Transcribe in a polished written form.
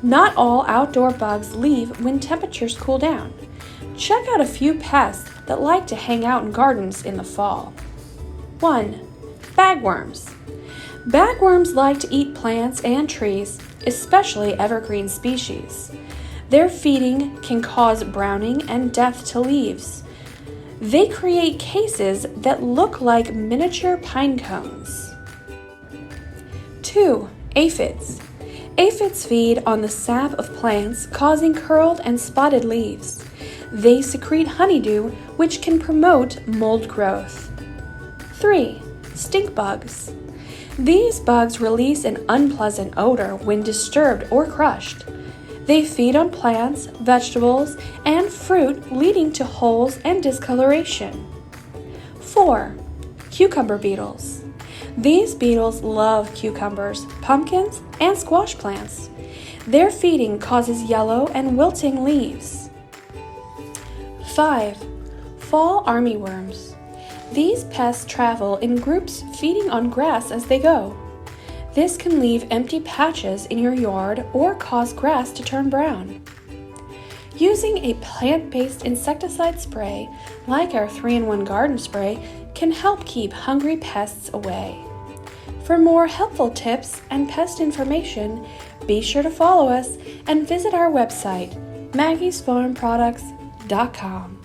Not all outdoor bugs leave when temperatures cool down. Check out a few pests that like to hang out in gardens in the fall. 1. Bagworms. Bagworms like to eat plants and trees, especially evergreen species. Their feeding can cause browning and death to leaves. They create cases that look like miniature pine cones. 2. Aphids. Aphids feed on the sap of plants, causing curled and spotted leaves. They secrete honeydew, which can promote mold growth. 3. Stink bugs. These bugs release an unpleasant odor when disturbed or crushed. They feed on plants, vegetables, and fruit, leading to holes and discoloration. 4. Cucumber beetles. These beetles love cucumbers, pumpkins, and squash plants. Their feeding causes yellow and wilting leaves. 5. Fall armyworms. These pests travel in groups, feeding on grass as they go. This can leave empty patches in your yard or cause grass to turn brown. Using a plant-based insecticide spray, like our 3-in-1 garden spray, can help keep hungry pests away. For more helpful tips and pest information, be sure to follow us and visit our website, maggiesfarmproducts.com.